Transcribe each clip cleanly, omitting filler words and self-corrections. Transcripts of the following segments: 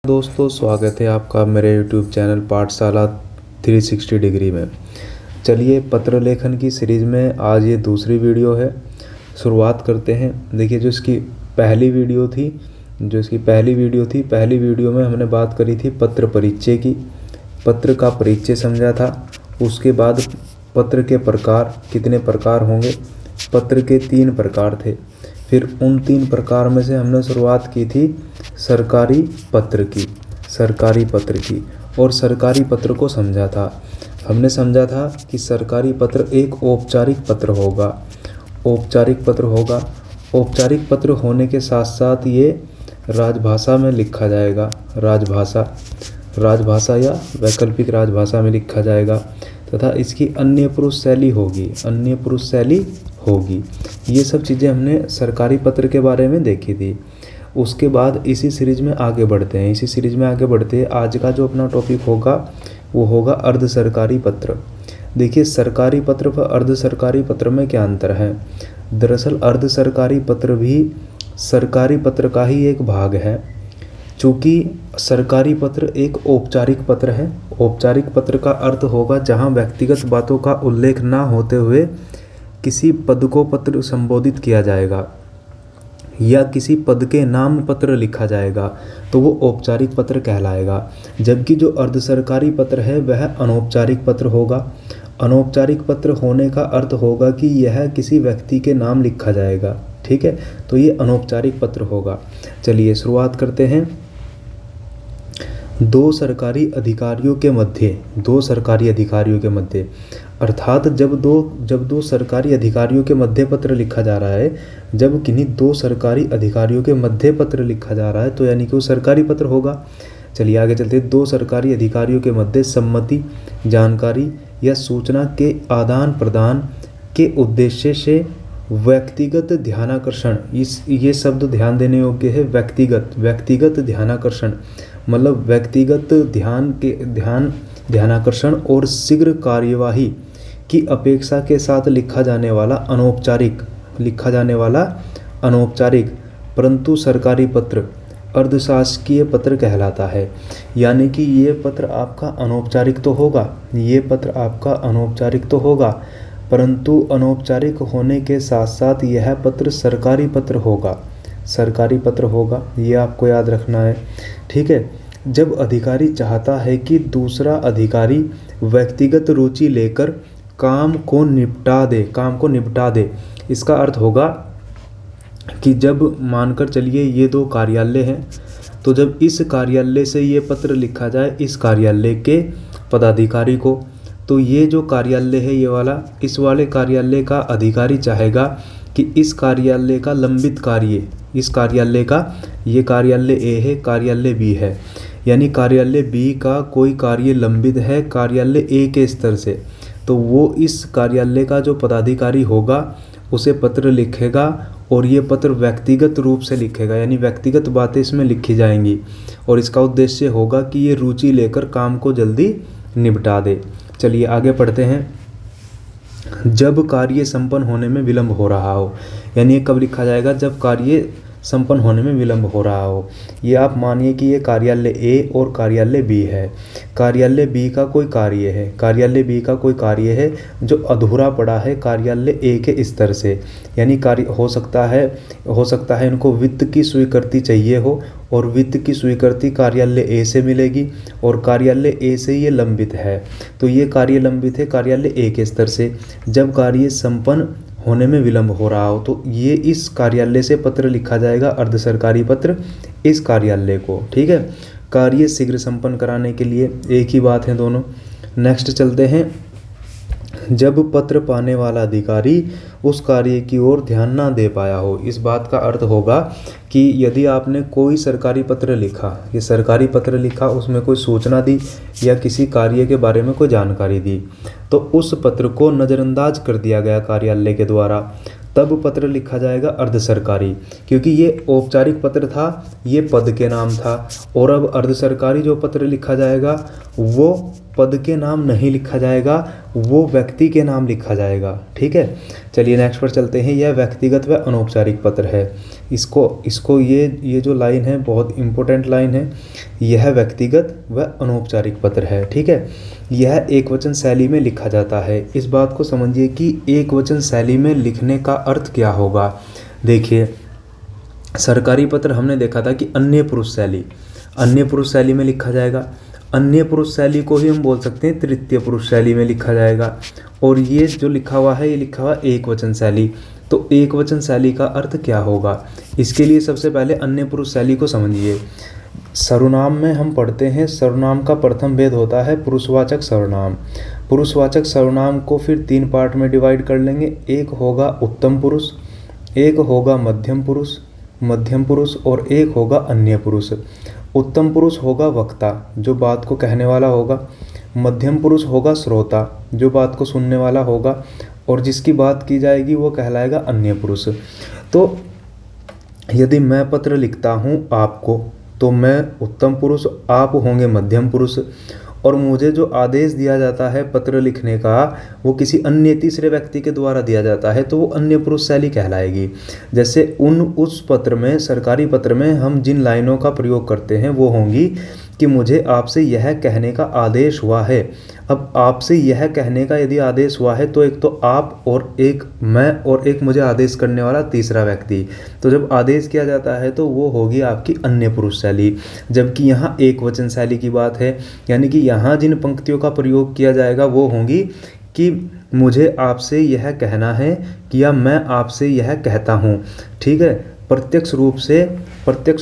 दोस्तों, स्वागत है आपका मेरे YouTube चैनल पाठशाला 360 डिग्री में। चलिए, पत्र लेखन की सीरीज़ में आज ये दूसरी वीडियो है। शुरुआत करते हैं। देखिए, जो इसकी पहली वीडियो थी, पहली वीडियो में हमने बात करी थी पत्र परिचय की। पत्र का परिचय समझा था। उसके बाद पत्र के प्रकार, कितने प्रकार होंगे। पत्र के 3 प्रकार थे। फिर उन 3 प्रकार में से हमने शुरुआत की थी सरकारी पत्र की और सरकारी पत्र को समझा था। हमने समझा था कि सरकारी पत्र एक औपचारिक पत्र होगा। औपचारिक पत्र होने के साथ साथ ये राजभाषा में लिखा जाएगा। राजभाषा या वैकल्पिक राजभाषा में लिखा जाएगा तथा इसकी अन्य पुरुष शैली होगी। ये सब चीज़ें हमने सरकारी पत्र के बारे में देखी थी। उसके बाद इसी सीरीज में आगे बढ़ते हैं। आज का जो अपना टॉपिक होगा वो होगा अर्ध सरकारी पत्र। देखिए, सरकारी पत्र व अर्ध सरकारी पत्र में क्या अंतर है। दरअसल अर्ध सरकारी पत्र भी सरकारी पत्र का ही एक भाग है। चूँकि सरकारी पत्र एक औपचारिक पत्र है। औपचारिक पत्र का अर्थ होगा जहाँ व्यक्तिगत बातों का उल्लेख ना होते हुए किसी पद को पत्र संबोधित किया जाएगा या किसी पद के नाम पत्र लिखा जाएगा, तो वो औपचारिक पत्र कहलाएगा। जबकि जो अर्ध सरकारी पत्र है वह अनौपचारिक पत्र होगा। अनौपचारिक पत्र होने का अर्थ होगा कि यह किसी व्यक्ति के नाम लिखा जाएगा। ठीक है, तो ये अनौपचारिक पत्र होगा। चलिए शुरुआत करते हैं। दो सरकारी अधिकारियों के मध्य अर्थात जब दो सरकारी अधिकारियों के मध्य पत्र लिखा जा रहा है, जब किन्हीं 2 सरकारी अधिकारियों के मध्य पत्र लिखा जा रहा है तो यानी कि वो सरकारी पत्र होगा। चलिए आगे चलते हैं। 2 सरकारी अधिकारियों के मध्य सम्मति, जानकारी या सूचना के आदान प्रदान के उद्देश्य से व्यक्तिगत ध्यानाकर्षण, ये शब्द ध्यान देने योग्य है। व्यक्तिगत ध्यानाकर्षण मतलब व्यक्तिगत ध्यानाकर्षण और शीघ्र कार्यवाही की अपेक्षा के साथ लिखा जाने वाला अनौपचारिक परंतु सरकारी पत्र अर्धशासकीय पत्र कहलाता है। यानी कि ये पत्र आपका अनौपचारिक तो होगा, परंतु अनौपचारिक होने के साथ साथ यह पत्र सरकारी पत्र होगा। ये आपको याद रखना है। ठीक है, जब अधिकारी चाहता है कि दूसरा अधिकारी व्यक्तिगत रुचि लेकर काम को निपटा दे, इसका अर्थ होगा कि जब मानकर चलिए ये 2 कार्यालय हैं, तो जब इस कार्यालय से ये पत्र लिखा जाए इस कार्यालय के पदाधिकारी को, तो ये जो कार्यालय है ये वाला, इस वाले कार्यालय का अधिकारी चाहेगा कि इस कार्यालय का लंबित कार्य, इस कार्यालय का, ये कार्यालय ए है, कार्यालय बी है, यानी कार्यालय बी का कोई कार्य लंबित है कार्यालय ए के स्तर से, तो वो इस कार्यालय का जो पदाधिकारी होगा उसे पत्र लिखेगा और ये पत्र व्यक्तिगत रूप से लिखेगा, यानी व्यक्तिगत बातें इसमें लिखी जाएंगी और इसका उद्देश्य होगा कि ये रुचि लेकर काम को जल्दी निपटा दे। चलिए आगे पढ़ते हैं। जब कार्य संपन्न होने में विलंब हो रहा हो, यानी ये कब लिखा जाएगा, जब कार्य संपन्न होने में विलंब हो रहा हो। ये आप मानिए कि ये कार्यालय ए और कार्यालय बी है। कार्यालय बी का कोई कार्य है जो अधूरा पड़ा है कार्यालय ए के स्तर से, यानी कार्य हो सकता है इनको वित्त की स्वीकृति चाहिए हो और वित्त की स्वीकृति कार्यालय ए से मिलेगी और कार्यालय ए से ये लंबित है, तो ये कार्य लंबित है कार्यालय ए के स्तर से। जब कार्य संपन्न होने में विलंब हो रहा हो तो ये इस कार्यालय से पत्र लिखा जाएगा, अर्ध सरकारी पत्र इस कार्यालय को। ठीक है, कार्य शीघ्र संपन्न कराने के लिए एक ही बात है दोनों। नेक्स्ट चलते हैं। जब पत्र पाने वाला अधिकारी उस कार्य की ओर ध्यान ना दे पाया हो, इस बात का अर्थ होगा कि यदि आपने कोई सरकारी पत्र लिखा, उसमें कोई सूचना दी या किसी कार्य के बारे में कोई जानकारी दी, तो उस पत्र को नज़रअंदाज कर दिया गया कार्यालय के द्वारा, तब पत्र लिखा जाएगा अर्ध सरकारी। क्योंकि ये औपचारिक पत्र था, ये पद के नाम था, और अब अर्ध सरकारी जो पत्र लिखा जाएगा वो पद के नाम नहीं लिखा जाएगा, वो व्यक्ति के नाम लिखा जाएगा। ठीक है, चलिए नेक्स्ट पर चलते हैं। यह व्यक्तिगत व अनौपचारिक पत्र है। इसको ये जो लाइन है बहुत इंपॉर्टेंट लाइन है। यह व्यक्तिगत व अनौपचारिक पत्र है। ठीक है, यह एक वचन शैली में लिखा जाता है। इस बात को समझिए कि एक वचन शैली में लिखने का अर्थ क्या होगा। देखिए, सरकारी पत्र हमने देखा था कि अन्य पुरुष शैली में लिखा जाएगा। अन्य पुरुष शैली को ही हम बोल सकते हैं तृतीय पुरुष शैली में लिखा जाएगा। और ये जो लिखा हुआ है, ये लिखा हुआ एक वचन शैली। तो एक वचन शैली का अर्थ क्या होगा, इसके लिए सबसे पहले अन्य पुरुष शैली को समझिए। सर्वनाम में हम पढ़ते हैं, सर्वनाम का प्रथम भेद होता है पुरुषवाचक सर्वनाम। पुरुषवाचक सर्वनाम को फिर 3 पार्ट में डिवाइड कर लेंगे। एक होगा उत्तम पुरुष, एक होगा मध्यम पुरुष और एक होगा अन्य पुरुष। उत्तम पुरुष होगा वक्ता, जो बात को कहने वाला होगा। मध्यम पुरुष होगा श्रोता, जो बात को सुनने वाला होगा। और जिसकी बात की जाएगी वो कहलाएगा अन्य पुरुष। तो यदि मैं पत्र लिखता हूँ आपको, तो मैं उत्तम पुरुष, आप होंगे मध्यम पुरुष। और मुझे जो आदेश दिया जाता है पत्र लिखने का, वो किसी अन्य तीसरे व्यक्ति के द्वारा दिया जाता है, तो वो अन्य पुरुष शैली कहलाएगी। जैसे उस पत्र में, सरकारी पत्र में हम जिन लाइनों का प्रयोग करते हैं वो होंगी कि मुझे आपसे यह कहने का आदेश हुआ है। अब आपसे यह कहने का यदि आदेश हुआ है, तो एक तो आप और एक मैं और एक मुझे आदेश करने वाला तीसरा व्यक्ति। तो जब आदेश किया जाता है तो वो होगी आपकी अन्य पुरुष शैली। जबकि यहाँ एक वचन शैली की बात है, यानी कि यहाँ जिन पंक्तियों का प्रयोग किया जाएगा वो होंगी कि मुझे आपसे यह कहना है कि या मैं आपसे यह कहता हूँ। ठीक है, प्रत्यक्ष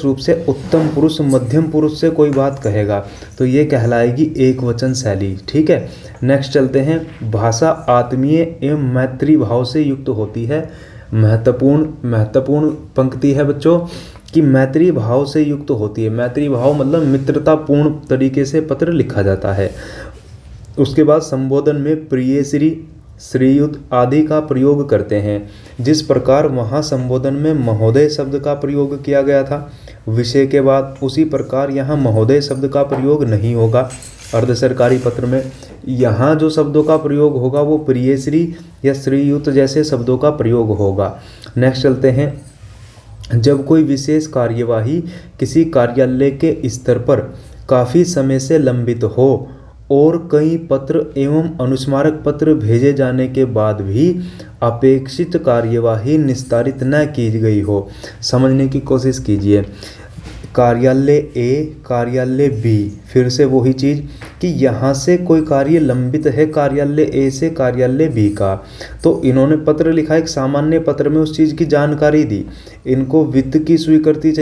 रूप से उत्तम पुरुष मध्यम पुरुष से कोई बात कहेगा तो ये कहलाएगी एक वचन शैली। ठीक है, नेक्स्ट चलते हैं। भाषा आत्मीय एवं मैत्री भाव से युक्त होती है। महत्वपूर्ण पंक्ति है बच्चों कि मैत्री भाव से युक्त होती है। मैत्री भाव मतलब मित्रतापूर्ण तरीके से पत्र लिखा जाता है। उसके बाद संबोधन में प्रिय श्री, श्रीयुत आदि का प्रयोग करते हैं। जिस प्रकार वहाँ संबोधन में महोदय शब्द का प्रयोग किया गया था विषय के बाद, उसी प्रकार यहाँ महोदय शब्द का प्रयोग नहीं होगा अर्ध सरकारी पत्र में। यहाँ जो शब्दों का प्रयोग होगा वो प्रिय श्री या श्रीयुत जैसे शब्दों का प्रयोग होगा। नेक्स्ट चलते हैं। जब कोई विशेष कार्यवाही किसी कार्यालय के स्तर पर काफ़ी समय से लंबित हो और कई पत्र एवं अनुस्मारक पत्र भेजे जाने के बाद भी अपेक्षित कार्यवाही निस्तारित न की गई हो। समझने की कोशिश कीजिए। कार्यालय ए, कार्यालय बी, फिर से वही चीज़ कि यहाँ से कोई कार्य लंबित है कार्यालय ए से कार्यालय बी का, तो इन्होंने पत्र लिखा, एक सामान्य पत्र में उस चीज़ की जानकारी दी। इनको वित्त की स्वीकृति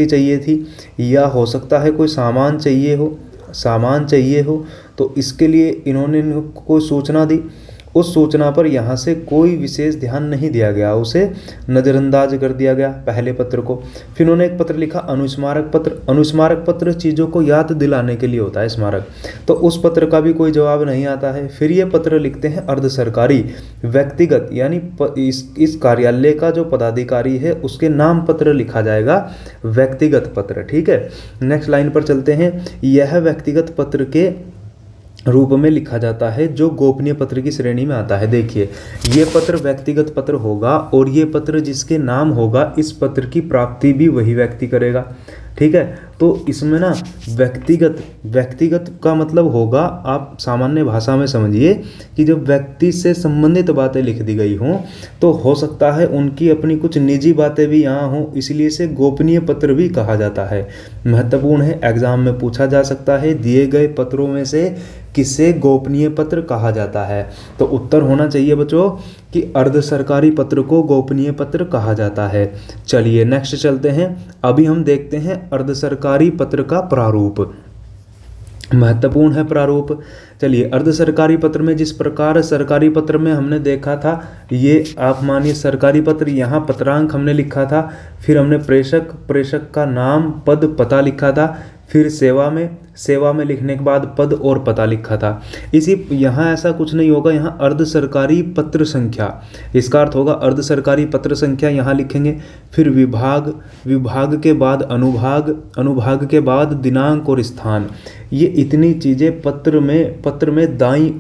चाहिए थी, या हो सकता है कोई सामान चाहिए हो, तो इसके लिए इन्होंने कोई सूचना दी। उस सूचना पर यहाँ से कोई विशेष ध्यान नहीं दिया गया, उसे नज़रअंदाज कर दिया गया पहले पत्र को। फिर उन्होंने एक पत्र लिखा अनुस्मारक पत्र। अनुस्मारक पत्र चीज़ों को याद दिलाने के लिए होता है स्मारक, तो उस पत्र का भी कोई जवाब नहीं आता है। फिर ये पत्र लिखते हैं अर्ध सरकारी व्यक्तिगत, यानी इस कार्यालय का जो पदाधिकारी है उसके नाम पत्र लिखा जाएगा व्यक्तिगत पत्र। ठीक है, नेक्स्ट लाइन पर चलते हैं। यह व्यक्तिगत पत्र के रूप में लिखा जाता है जो गोपनीय पत्र की श्रेणी में आता है। देखिए, ये पत्र व्यक्तिगत पत्र होगा और ये पत्र जिसके नाम होगा, इस पत्र की प्राप्ति भी वही व्यक्ति करेगा। ठीक है, तो इसमें ना व्यक्तिगत का मतलब होगा, आप सामान्य भाषा में समझिए कि जब व्यक्ति से संबंधित बातें लिख दी गई हों तो हो सकता है उनकी अपनी कुछ निजी बातें भी यहाँ हों, इसलिए इसे गोपनीय पत्र भी कहा जाता है। महत्वपूर्ण है, एग्जाम में पूछा जा सकता है दिए गए पत्रों में से किसे गोपनीय पत्र कहा जाता है, तो उत्तर होना चाहिए बच्चों कि अर्ध सरकारी पत्र को गोपनीय पत्र कहा जाता है। चलिए नेक्स्ट चलते हैं। अभी हम देखते हैं अर्ध सरकारी पत्र का प्रारूप। महत्वपूर्ण है प्रारूप। चलिए, अर्ध सरकारी पत्र में जिस प्रकार सरकारी पत्र में हमने देखा था, ये आप मानिए सरकारी पत्र, यहाँ पत्रांक हमने लिखा था, फिर हमने प्रेषक का नाम, पद, पता लिखा था, फिर सेवा में सेवा में लिखने के बाद पद और पता लिखा था। इसी यहाँ ऐसा कुछ नहीं होगा, यहाँ अर्ध सरकारी पत्र संख्या, इसका अर्थ होगा अर्ध सरकारी पत्र संख्या यहाँ लिखेंगे। फिर विभाग, विभाग के बाद अनुभाग, अनुभाग के बाद दिनांक और स्थान। ये इतनी चीज़ें पत्र में दाईं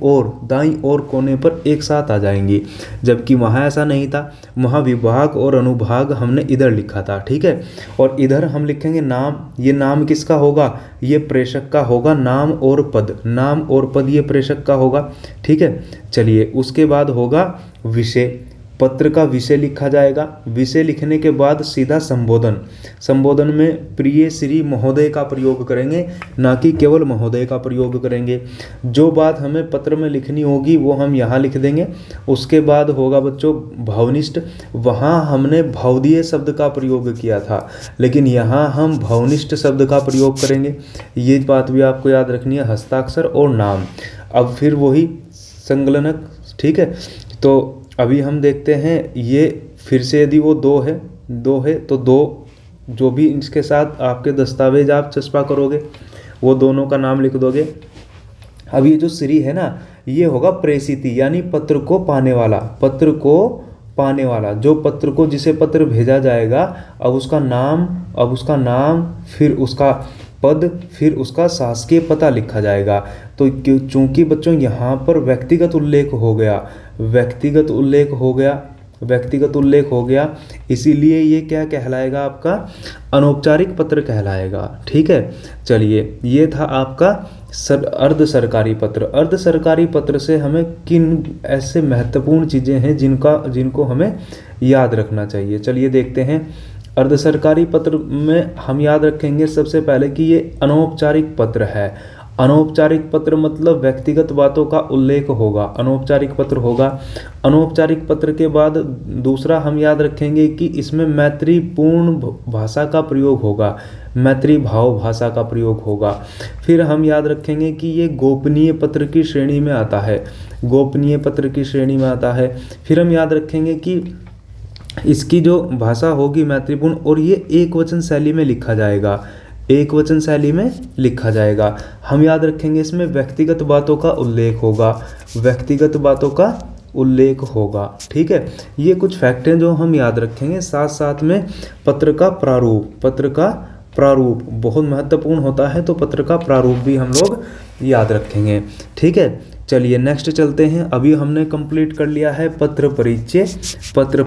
ओर कोने पर एक साथ आ जाएंगी, जबकि वहाँ ऐसा नहीं था, वहाँ विभाग और अनुभाग हमने इधर लिखा था। ठीक है, और इधर हम लिखेंगे नाम। ये नाम किसका होगा? ये प्रेषक का होगा। नाम और पद, नाम और पद ये प्रेषक का होगा। ठीक है, चलिए उसके बाद होगा विषय। पत्र का विषय लिखा जाएगा। विषय लिखने के बाद सीधा संबोधन। संबोधन में प्रिय श्री महोदय का प्रयोग करेंगे, ना कि केवल महोदय का प्रयोग करेंगे। जो बात हमें पत्र में लिखनी होगी वो हम यहाँ लिख देंगे। उसके बाद होगा बच्चों भावनिष्ठ। वहाँ हमने भावदीय शब्द का प्रयोग किया था, लेकिन यहाँ हम भावनिष्ठ शब्द का प्रयोग करेंगे। ये बात भी आपको याद रखनी है, हस्ताक्षर और नाम। अब फिर वही संगलनक। ठीक है, तो अभी हम देखते हैं, ये फिर से यदि वो दो है तो दो, जो भी इसके साथ आपके दस्तावेज आप चस्पा करोगे वो दोनों का नाम लिख दोगे। अब ये जो श्री है ना, ये होगा प्रेषिती, यानी पत्र को पाने वाला। पत्र को पाने वाला, जो पत्र को, जिसे पत्र भेजा जाएगा, अब उसका नाम, फिर उसका पद, फिर उसका शासकीय पता लिखा जाएगा। तो चूंकि बच्चों यहाँ पर व्यक्तिगत उल्लेख हो गया, इसीलिए ये क्या कहलाएगा? आपका अनौपचारिक पत्र कहलाएगा। ठीक है, चलिए ये था आपका अर्ध सरकारी पत्र। अर्ध सरकारी पत्र से हमें किन ऐसे महत्वपूर्ण चीज़ें हैं जिनको हमें याद रखना चाहिए, चलिए देखते हैं। अर्ध सरकारी पत्र में हम याद रखेंगे सबसे पहले कि ये अनौपचारिक पत्र है। अनौपचारिक पत्र मतलब व्यक्तिगत बातों का उल्लेख होगा, अनौपचारिक पत्र होगा। अनौपचारिक पत्र के बाद दूसरा हम याद रखेंगे कि इसमें मैत्रीपूर्ण भाषा का प्रयोग होगा, मैत्री भाव भाषा का प्रयोग होगा। फिर हम याद रखेंगे कि ये गोपनीय पत्र की श्रेणी में आता है, गोपनीय पत्र की श्रेणी में आता है। फिर हम याद रखेंगे कि इसकी जो भाषा होगी मैत्रीपूर्ण, और ये एक वचन शैली में लिखा जाएगा, एक वचन शैली में लिखा जाएगा। हम याद रखेंगे इसमें व्यक्तिगत बातों का उल्लेख होगा, व्यक्तिगत बातों का उल्लेख होगा। ठीक है, ये कुछ फैक्ट हैं जो हम याद रखेंगे। साथ साथ में पत्र का प्रारूप बहुत महत्वपूर्ण होता है, तो पत्र का प्रारूप भी हम लोग याद रखेंगे। ठीक है, चलिए नेक्स्ट चलते हैं। अभी हमने कंप्लीट कर लिया है पत्र परिचय। पत्र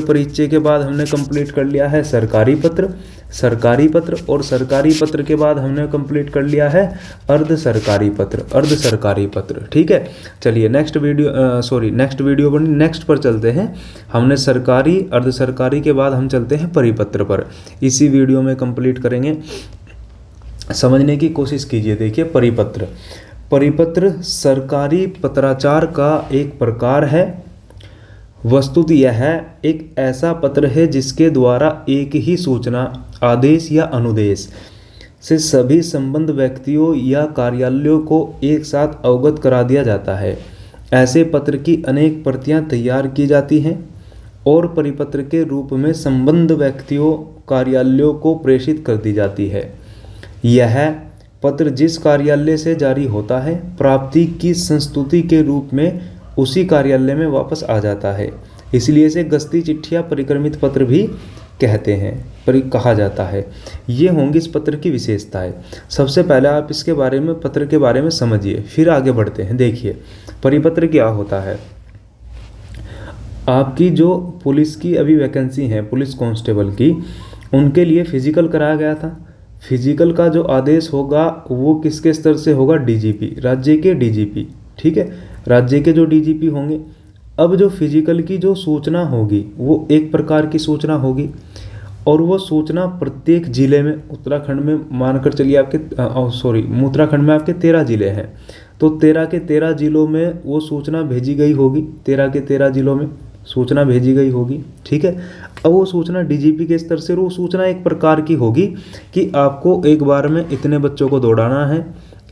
परिचय के बाद हमने कंप्लीट कर लिया है सरकारी पत्र, और सरकारी पत्र के बाद हमने कंप्लीट कर लिया है अर्ध सरकारी पत्र। ठीक है, चलिए नेक्स्ट वीडियो पर नेक्स्ट पर चलते हैं। हमने सरकारी, अर्ध सरकारी के बाद हम चलते हैं परिपत्र पर, इसी वीडियो में कंप्लीट करेंगे। समझने की कोशिश कीजिए। देखिए परिपत्र सरकारी पत्राचार का एक प्रकार है। वस्तुतः यह एक ऐसा पत्र है जिसके द्वारा एक ही सूचना, आदेश या अनुदेश से सभी संबद्ध व्यक्तियों या कार्यालयों को एक साथ अवगत करा दिया जाता है। ऐसे पत्र की अनेक प्रतियां तैयार की जाती हैं और परिपत्र के रूप में संबद्ध व्यक्तियों, कार्यालयों को प्रेषित कर दी जाती है। यह पत्र जिस कार्यालय से जारी होता है, प्राप्ति की संस्तुति के रूप में उसी कार्यालय में वापस आ जाता है। इसलिए इसे गस्ती चिट्ठी या परिक्रमित पत्र भी कहते हैं, कहा जाता है। ये होंगी इस पत्र की विशेषताएं। सबसे पहले आप इसके बारे में, पत्र के बारे में समझिए, फिर आगे बढ़ते हैं। देखिए परिपत्र क्या होता है। आपकी जो पुलिस की अभी वैकेंसी है, पुलिस कांस्टेबल की, उनके लिए फिजिकल कराया गया था। फिजिकल का जो आदेश होगा वो किसके स्तर से होगा? डीजीपी, राज्य के डीजीपी। ठीक है, राज्य के जो डीजीपी होंगे। अब जो फिजिकल की जो सूचना होगी वो एक प्रकार की सूचना होगी, और वो सूचना प्रत्येक जिले में, उत्तराखंड में मानकर चलिए आपके उत्तराखंड में आपके 13 जिले हैं, तो 13 के 13 जिलों में वो सूचना भेजी गई होगी। 13 के 13 जिलों में सूचना भेजी गई होगी। ठीक है, अब वो सूचना डीजीपी के स्तर से, वो सूचना एक प्रकार की होगी कि आपको एक बार में इतने बच्चों को दौड़ाना है,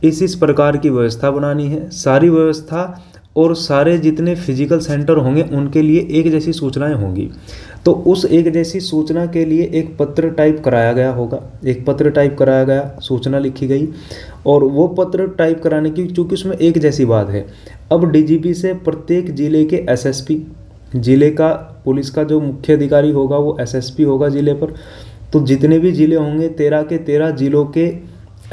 इस प्रकार की व्यवस्था बनानी है। सारी व्यवस्था और सारे जितने फिजिकल सेंटर होंगे उनके लिए एक जैसी सूचनाएं होंगी। तो उस एक जैसी सूचना के लिए एक पत्र टाइप कराया गया होगा, एक पत्र टाइप कराया गया, सूचना लिखी गई, और वो पत्र टाइप कराने की, चूंकि उसमें एक जैसी बात है, अब डीजीपी से प्रत्येक जिले के एसएसपी, जिले का पुलिस का जो मुख्य अधिकारी होगा वो एसएसपी होगा जिले पर, तो जितने भी जिले होंगे 13 के 13 जिलों के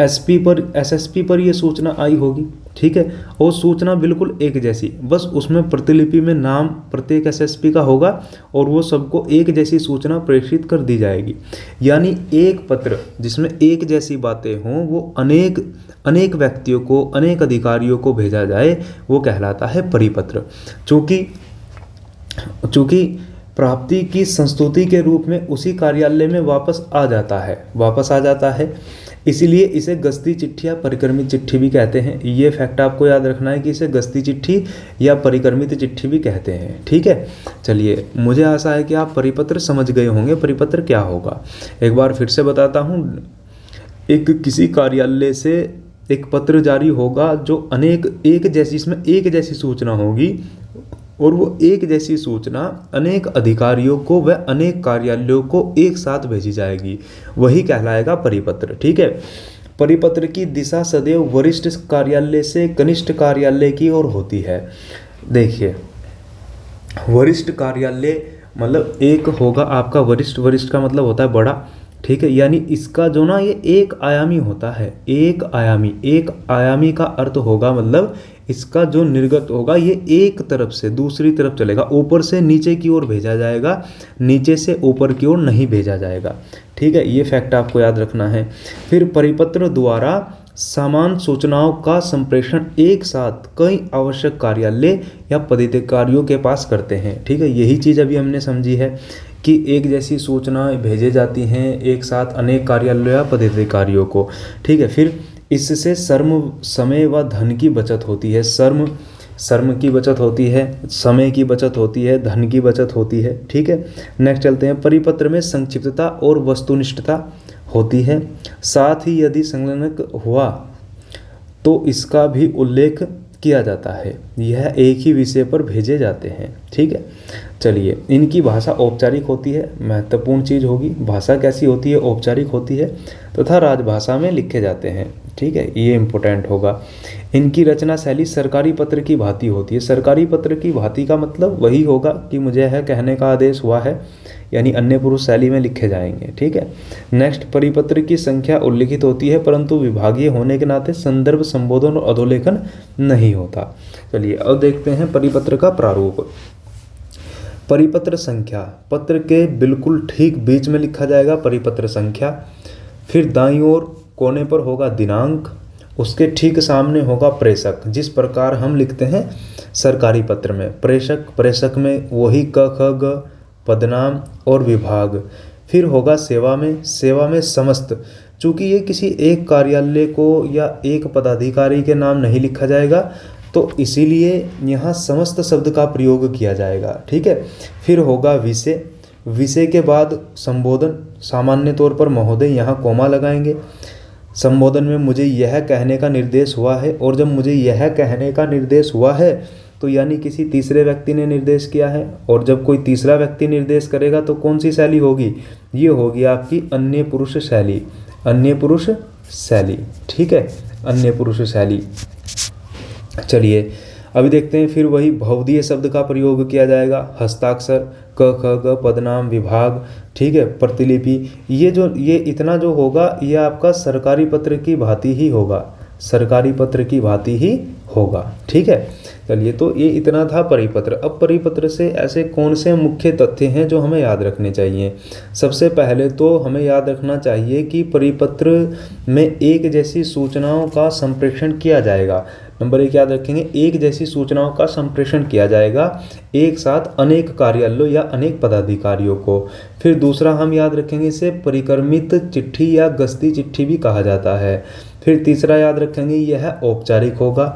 एसएसपी पर ये सूचना आई होगी, ठीक है। और सूचना बिल्कुल एक जैसी, बस उसमें प्रतिलिपि में नाम प्रत्येक एसएसपी का होगा और वो सबको एक जैसी सूचना प्रेषित कर दी जाएगी। यानी एक पत्र जिसमें एक जैसी बातें हों वो अनेक व्यक्तियों को, अनेक अधिकारियों को भेजा जाए, वो कहलाता है परिपत्र। चूँकि प्राप्ति की संस्तुति के रूप में उसी कार्यालय में वापस आ जाता है, इसीलिए इसे गस्ती चिट्ठी या परिक्रमित चिट्ठी भी कहते हैं। ये फैक्ट आपको याद रखना है कि इसे गस्ती चिट्ठी या परिक्रमित चिट्ठी भी कहते हैं, ठीक है। चलिए, मुझे आशा है कि आप परिपत्र समझ गए होंगे, परिपत्र क्या होगा। एक बार फिर से बताता हूँ, किसी कार्यालय से एक पत्र जारी होगा जो इसमें एक जैसी सूचना होगी, और वो एक जैसी सूचना अनेक अधिकारियों को व अनेक कार्यालयों को एक साथ भेजी जाएगी, वही कहलाएगा परिपत्र, ठीक है। परिपत्र की दिशा सदैव वरिष्ठ कार्यालय से कनिष्ठ कार्यालय की ओर होती है। देखिए, वरिष्ठ कार्यालय मतलब एक होगा आपका वरिष्ठ का मतलब होता है बड़ा, ठीक है। यानी इसका जो ना ये एक आयामी होता है, एक आयामी का अर्थ होगा मतलब इसका जो निर्गत होगा ये एक तरफ से दूसरी तरफ चलेगा, ऊपर से नीचे की ओर भेजा जाएगा, नीचे से ऊपर की ओर नहीं भेजा जाएगा, ठीक है। ये फैक्ट आपको याद रखना है। फिर परिपत्र द्वारा समान सूचनाओं का संप्रेषण एक साथ कई आवश्यक कार्यालय या पदाधिकारियों के पास करते हैं, ठीक है। यही चीज़ अभी हमने समझी है कि एक जैसी सूचनाएं भेजे जाती हैं एक साथ अनेक कार्यालयों या पदाधिकारियों को, ठीक है। फिर इससे श्रम, समय व धन की बचत होती है। श्रम की बचत होती है, समय की बचत होती है, धन की बचत होती है, ठीक है। नेक्स्ट चलते हैं। परिपत्र में संक्षिप्तता और वस्तुनिष्ठता होती है, साथ ही यदि संलग्न हुआ तो इसका भी उल्लेख किया जाता है। यह एक ही विषय पर भेजे जाते हैं, ठीक है। चलिए, इनकी भाषा औपचारिक होती है, महत्वपूर्ण चीज़ होगी। भाषा कैसी होती है? औपचारिक होती है तथा राजभाषा में लिखे जाते हैं, ठीक है, ये इम्पोर्टेंट होगा। इनकी रचना शैली सरकारी पत्र की भांति होती है। सरकारी पत्र की भांति का मतलब वही होगा कि मुझे यह कहने का आदेश हुआ है, यानी अन्य पुरुष शैली में लिखे जाएंगे, ठीक है। नेक्स्ट, परिपत्र की संख्या उल्लिखित होती है परंतु विभागीय होने के नाते संदर्भ, संबोधन और अधोलेखन नहीं होता। चलिए अब देखते हैं परिपत्र का प्रारूप। परिपत्र संख्या, पत्र के बिल्कुल ठीक बीच में लिखा जाएगा परिपत्र संख्या, फिर दाईं ओर कोने पर होगा दिनांक, उसके ठीक सामने होगा प्रेषक, जिस प्रकार हम लिखते हैं सरकारी पत्र में प्रेषक में वही क ख ग, पदनाम और विभाग। फिर होगा सेवा में समस्त, चूँकि ये किसी एक कार्यालय को या एक पदाधिकारी के नाम नहीं लिखा जाएगा तो इसीलिए यहाँ समस्त शब्द का प्रयोग किया जाएगा, ठीक है। फिर होगा विषय के बाद संबोधन, सामान्य तौर पर महोदय, यहाँ कोमा लगाएंगे। संबोधन में मुझे यह कहने का निर्देश हुआ है, और जब मुझे यह कहने का निर्देश हुआ है तो यानी किसी तीसरे व्यक्ति ने निर्देश किया है, और जब कोई तीसरा व्यक्ति निर्देश करेगा तो कौन सी शैली होगी? ये होगी आपकी अन्य पुरुष शैली, ठीक है, अन्य पुरुष शैली। चलिए अभी देखते हैं। फिर वही बहुधीय शब्द का प्रयोग किया जाएगा, हस्ताक्षर, क ख ग, पदनाम, विभाग, ठीक है, प्रतिलिपि। ये इतना जो होगा ये आपका सरकारी पत्र की भांति ही होगा, ठीक है। चलिए, तो ये इतना था परिपत्र। अब परिपत्र से ऐसे कौन से मुख्य तथ्य हैं जो हमें याद रखने चाहिए? सबसे पहले तो हमें याद रखना चाहिए कि परिपत्र में एक जैसी सूचनाओं का संप्रेषण किया जाएगा। नंबर 1 याद रखेंगे, एक जैसी सूचनाओं का संप्रेषण किया जाएगा एक साथ अनेक कार्यालयों या अनेक पदाधिकारियों को। फिर दूसरा हम याद रखेंगे, इसे परिक्रमित चिट्ठी या गस्ती चिट्ठी भी कहा जाता है। फिर तीसरा याद रखेंगे, यह औपचारिक होगा।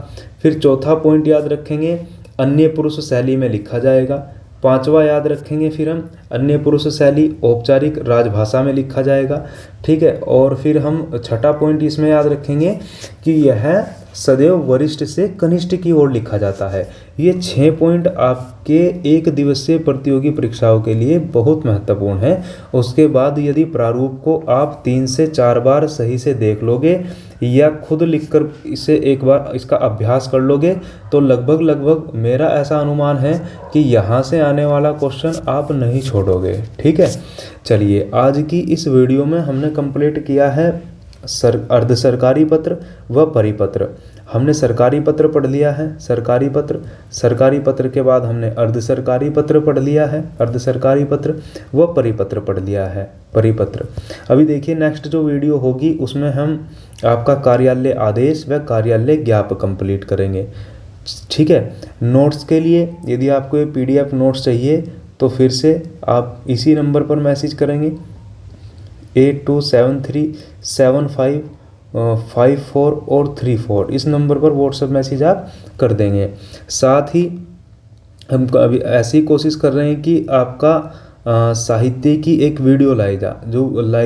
फिर चौथा पॉइंट याद रखेंगे, अन्य पुरुष शैली में लिखा जाएगा। पांचवा याद रखेंगे फिर हम, अन्य पुरुष शैली औपचारिक राजभाषा में लिखा जाएगा, ठीक है। और फिर हम छठा पॉइंट इसमें याद रखेंगे कि यह सदैव वरिष्ठ से कनिष्ठ की ओर लिखा जाता है। ये 6 पॉइंट आपके एक दिवसीय प्रतियोगी परीक्षाओं के लिए बहुत महत्वपूर्ण है। उसके बाद यदि प्रारूप को आप 3 से 4 बार सही से देख लोगे या खुद लिखकर इसे एक बार इसका अभ्यास कर लोगे तो लगभग मेरा ऐसा अनुमान है कि यहाँ से आने वाला क्वेश्चन आप नहीं छोड़ोगे। ठीक है, चलिए आज की इस वीडियो में हमने कंप्लीट किया है अर्ध सरकारी पत्र व परिपत्र। हमने सरकारी पत्र पढ़ लिया है, सरकारी पत्र के बाद हमने अर्ध सरकारी पत्र पढ़ लिया है, अर्ध सरकारी पत्र व परिपत्र पढ़ लिया है, परिपत्र। अभी देखिए नेक्स्ट जो वीडियो होगी उसमें हम आपका कार्यालय आदेश व कार्यालय ज्ञापक कंप्लीट करेंगे। ठीक है, नोट्स के लिए यदि आपको ये PDF नोट्स चाहिए तो फिर से आप इसी नंबर पर मैसेज करेंगे 82737554 और 34। इस नंबर पर व्हाट्सएप मैसेज आप कर देंगे। साथ ही हम अभी ऐसी कोशिश कर रहे हैं कि आपका साहित्य की एक वीडियो लाई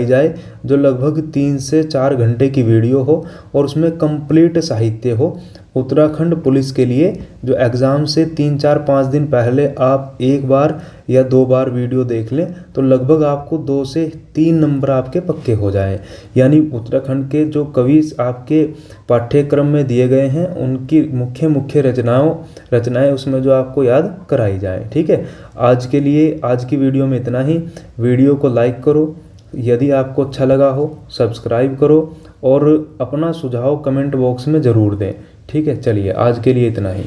जाए जो लगभग 3 से 4 घंटे की वीडियो हो और उसमें कंप्लीट साहित्य हो। उत्तराखंड पुलिस के लिए जो एग्ज़ाम से 3, 4, 5 दिन पहले आप 1 बार या 2 बार वीडियो देख लें तो लगभग आपको 2 से 3 नंबर आपके पक्के हो जाएं। यानी उत्तराखंड के जो कवि आपके पाठ्यक्रम में दिए गए हैं उनकी मुख्य रचनाएं उसमें जो आपको याद कराई जाए। ठीक है, आज के लिए आज की वीडियो में इतना ही। वीडियो को लाइक करो, यदि आपको अच्छा लगा हो सब्सक्राइब करो और अपना सुझाव कमेंट बॉक्स में ज़रूर दें। ठीक है, चलिए आज के लिए इतना ही।